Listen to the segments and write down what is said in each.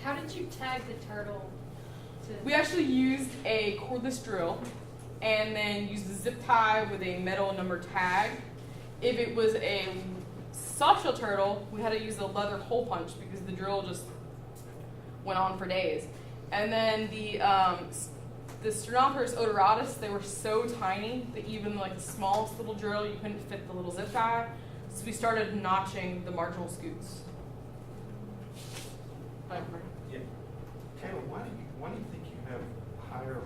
How did you tag the turtle? We actually used a cordless drill and then used a zip tie with a metal number tag. If it was a softshell turtle, we had to use a leather hole punch because the drill just went on for days. And then the Sternopterus odoratus, they were so tiny that even like the smallest little drill, you couldn't fit the little zip tie. So we started notching the marginal scutes. Yeah. Kayla, why do you think you have higher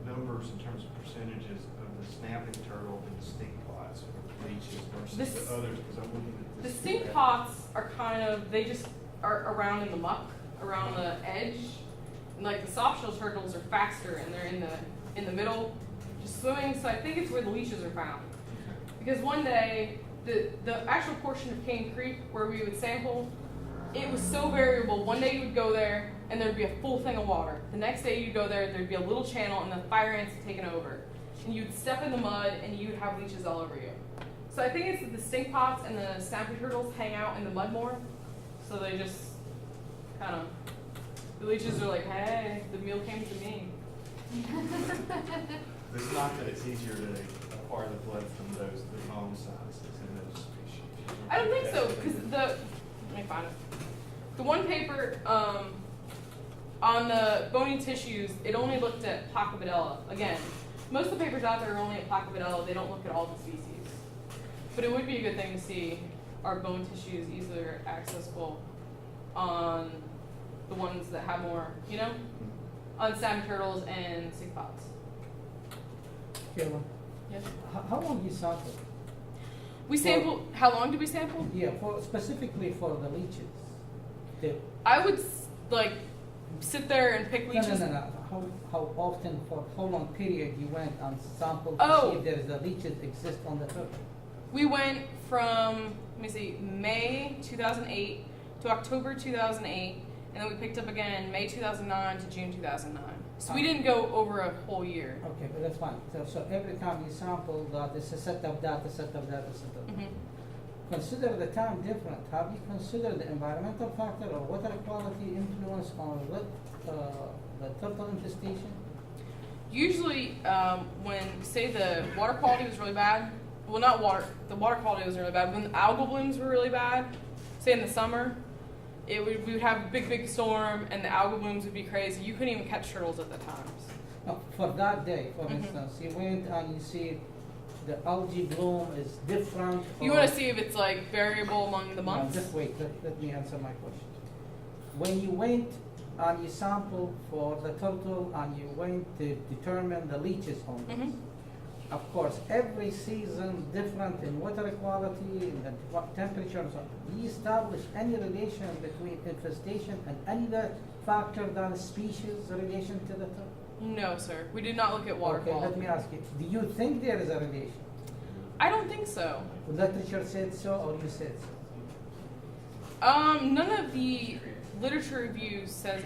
numbers in terms of percentages of the snapping turtle and the stink pots or leeches versus the others? Because I'm looking at The this. stink pots are kind of, they just are around in the muck, around the edge. And like the soft-shell turtles are faster and they're in the middle, just swimming. So I think it's where the leeches are found. Because one day, the actual portion of Cane Creek where we would sample, it was so variable. One day you would go there and there'd be a full thing of water. The next day you'd go there, there'd be a little channel and the fire ants had taken over. And you'd step in the mud and you'd have leeches all over you. So I think it's that the stink pots and the snapping turtles hang out in the mud more. So they just kind of, the leeches are like, hey, the meal came to me. It's not that it's easier to acquire the blood from the bone sizes in those species. I don't think so, because let me find it. The one paper on the bony tissues, it only looked at Placabidella. Again, most of the papers out there are only at Placabidella. They don't look at all the species. But it would be a good thing to see our bone tissues easily accessible on the ones that have more, you know, on salmon turtles and stink pots. Kayla, Yes. how long you sample? We sampled. How long did we sample? Yeah, specifically for the leeches. I would like sit there and pick leeches. No. How often, for how long period you went and sampled Oh. to see if there is a leeches exist on the turtle? We went from, let me see, May 2008 to October 2008, and then we picked up again May 2009 to June 2009. So we didn't go over a whole year. Okay, but that's fine. So every time you sample that, it's a set of data, set of data, set of data. Mhm. Consider the time different. Have you considered the environmental factor or water quality influence on the turtle infestation? Usually, when, say, the water quality was really bad, well, not water, the water quality was really bad. When the algal blooms were really bad, say in the summer, we would have a big storm and the algal blooms would be crazy. You couldn't even catch turtles at the times. No, for that day, for Mhm. instance, you went and you see the algae bloom is different. You or- want to see if it's like variable among the No, months? just wait, let me answer my question. When you went and you sampled for the turtle and you went to determine the leeches on this, Mhm. of course, every season different in water quality, in the temperature and so on. Do you establish any relation between infestation and any other factor than species relation to the turtle? No, sir. We did not look at water Okay, let quality. me ask you, do you think there is a relation? I don't think so. Literature said so or you said so? None of the literature reviews says,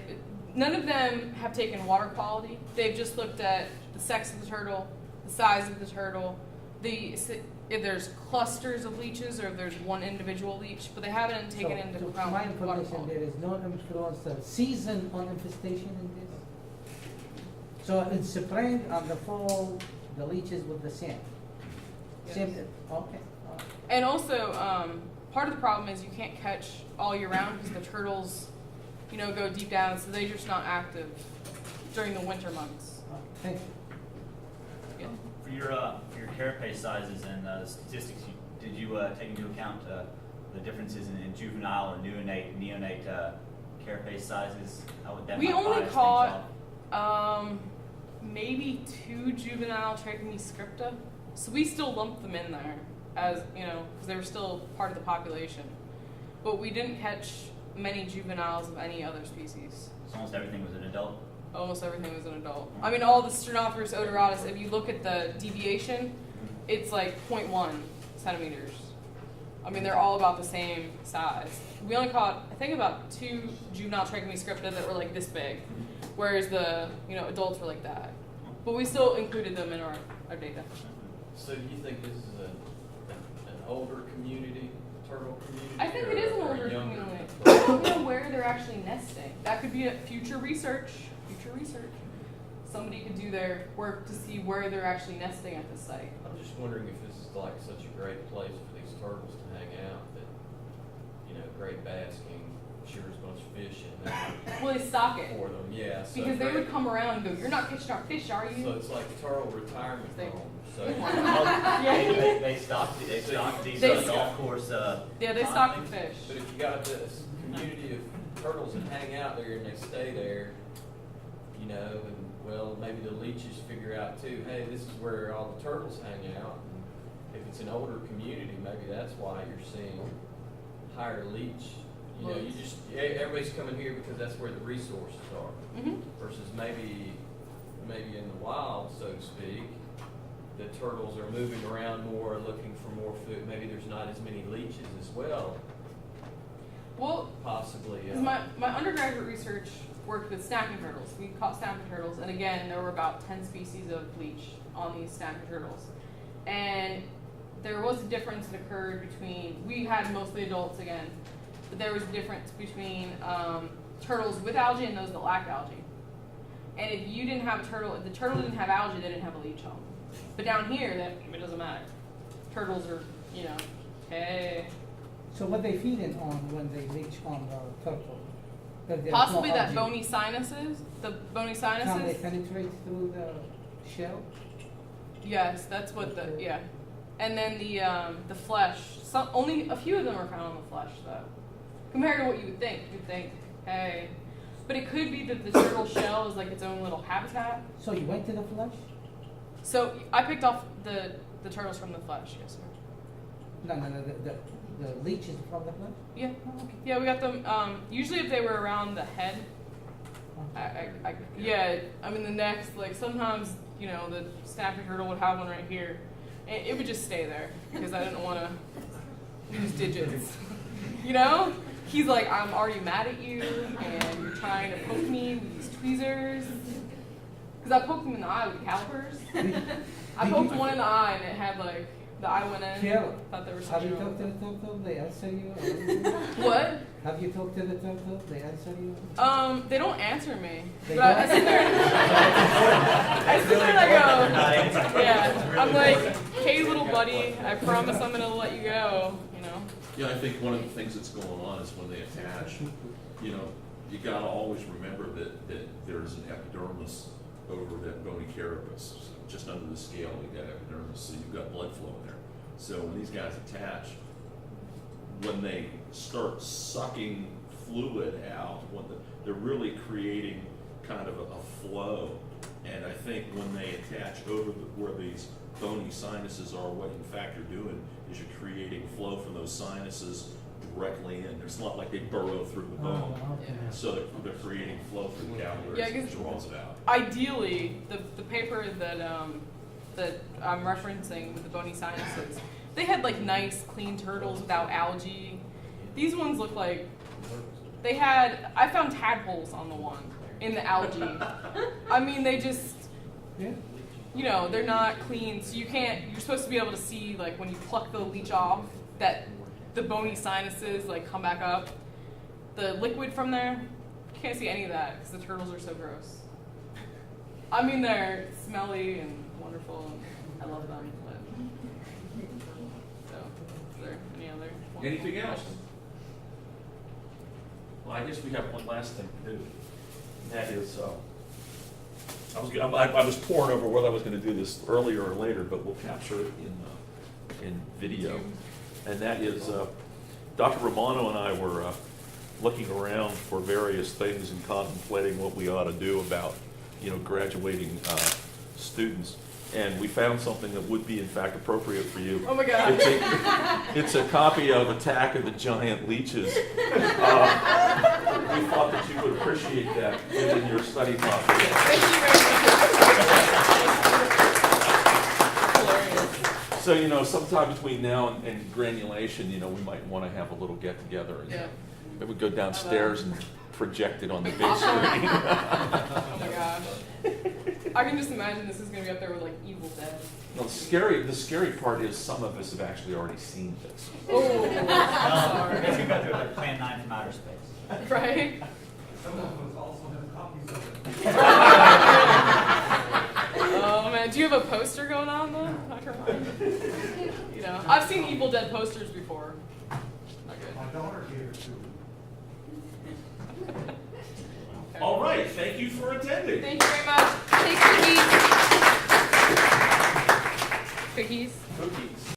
none of them have taken water quality. They've just looked at the sex of the turtle, the size of the turtle, if there's clusters of leeches or if there's one individual leech, but they haven't taken So, into to account my water information, quality. there is no influence of season on infestation in this. So in spring and the fall, the leeches with the same. Yes. Same. Okay. And also, part of the problem is you can't catch all year round because the turtles, go deep down, so they're just not active during the winter months. Thank you. Yeah. For your carapace sizes and statistics, did you take into account the differences in juvenile or neonate carapace sizes? How would that We might only bias things caught off? maybe 2 juvenile Trichomys scripta, so we still lumped them in there as because they were still part of the population, but we didn't catch many juveniles of any other species. So almost everything was an adult. Almost everything was an adult. I mean, all the Sternopterus odoratus, if you look at the deviation, it's like 0.1 centimeters. I mean, they're all about the same size. We only caught, I think, about 2 juvenile Trichomys scripta that were like this big, whereas the adults were like that. But we still included them in our data. So do you think this is an older community, turtle community? I think it is an or older younger? community. don't know where they're actually nesting. That could be a future research. Somebody could do their work to see where they're actually nesting at the site. I'm just wondering if this is like such a great place for these turtles to hang out that, great basking, sure as much fish in there Well, they stock it. for them, yeah. So Because they great. would come around and go, "You're not catching our fish, are you?" So it's like a turtle retirement They- home, so. They stock these They- golf course. Yeah, they stock the fish. But if you got this community of turtles that hang out there and they stay there, and well, maybe the leeches figure out too, hey, this is where all the turtles hang out. And if it's an older community, maybe that's why you're seeing higher leech. Everybody's coming here because that's where the resources are. Mhm. Versus maybe in the wild, so to speak, the turtles are moving around more, looking for more food. Maybe there's not as many leeches as well, Well, possibly. 'cause my undergraduate research worked with snapping turtles. We caught snapping turtles, and again, there were about 10 species of leech on these snapping turtles. And there was a difference that occurred between, we had mostly adults again, but there was a difference between turtles with algae and those that lacked algae. And if you didn't have a turtle, if the turtle didn't have algae, they didn't have a leech home. But down here, it doesn't matter. Turtles are, hey. So what they feeding on when they leach on the turtle? That there's Possibly no that algae. bony sinuses, the bony Can they sinuses. penetrate through the shell? Yes, that's what yeah. And then the flesh. Only a few of them are found on the flesh though. Compared to what you would think. You'd think, hey. But it could be that the turtle shell is like its own little habitat. So you went to the flesh? So I picked off the turtles from the flesh, yes sir. No, the leech is from the flesh? Yeah. Yeah, we got them. Usually if they were around the head, the neck, like sometimes, the snapping turtle would have one right here. And it would just stay there because I didn't want to lose digits. He's like, "I'm already mad at you and you're trying to poke me with these tweezers." Because I poked him in the eye with calipers. I poked one in the eye and it had like, the eye went in. Kayla, Thought there was have you something talked to wrong. the turtle? They answer you? What? Have you talked to the turtle? They answer you? They don't answer me. They But I don't? sit there. I sit there and I go, yeah. I'm like, "Hey, little buddy, I promise I'm gonna let you go." Yeah, I think one of the things that's going on is when they attach, you gotta always remember that there's an epidermis over that bony carapace. Just under the scale, you got epidermis, so you've got blood flow in there. So when these guys attach, when they start sucking fluid out, they're really creating kind of a flow. And I think when they attach over where these bony sinuses are, what in fact you're doing is you're creating flow from those sinuses directly in. It's not like they burrow through the bone. Oh, okay. So they're creating flow through the capillaries Yeah, I and guess- draws it out. Ideally, the paper that I'm referencing with the bony sinuses, they had like nice, clean turtles without algae. These ones look like I found tadpoles on the one in the algae. They just, Yeah. they're not clean, so you're supposed to be able to see, like, when you pluck the leech off, that the bony sinuses, like, come back up. The liquid from there, you can't see any of that, because the turtles are so gross. They're smelly and wonderful, and I love them, but, so, is there any other? Anything else? Well, I guess we have one last thing to do. And that is, I was poring over whether I was going to do this earlier or later, but we'll capture it in video. And that is, Dr. Romano and I were looking around for various things and contemplating what we ought to do about, graduating students. And we found something that would be, in fact, appropriate for you. Oh my God. It's a copy of Attack of the Giant Leeches. We thought that you would appreciate that in your study process. Thank you very much. Hilarious. So, sometime between now and granulation, we might want to have a little get-together. And Yeah. maybe go downstairs and project it on the big Popcorn. screen. Oh my gosh. I can just imagine this is going to be up there with like Evil Dead. No, the scary part is some of us have actually already seen this. Oh, I guess sorry. you got through like Plan 9 from outer space. Right? Some of us also have copies of it. Oh man, do you have a poster going on though? Dr. Mine? You know, I've seen Evil Dead posters before. Not good. My daughter gave it to me. All right, thank you for attending. Thank you very much. Take cookies. Cookies. Cookies.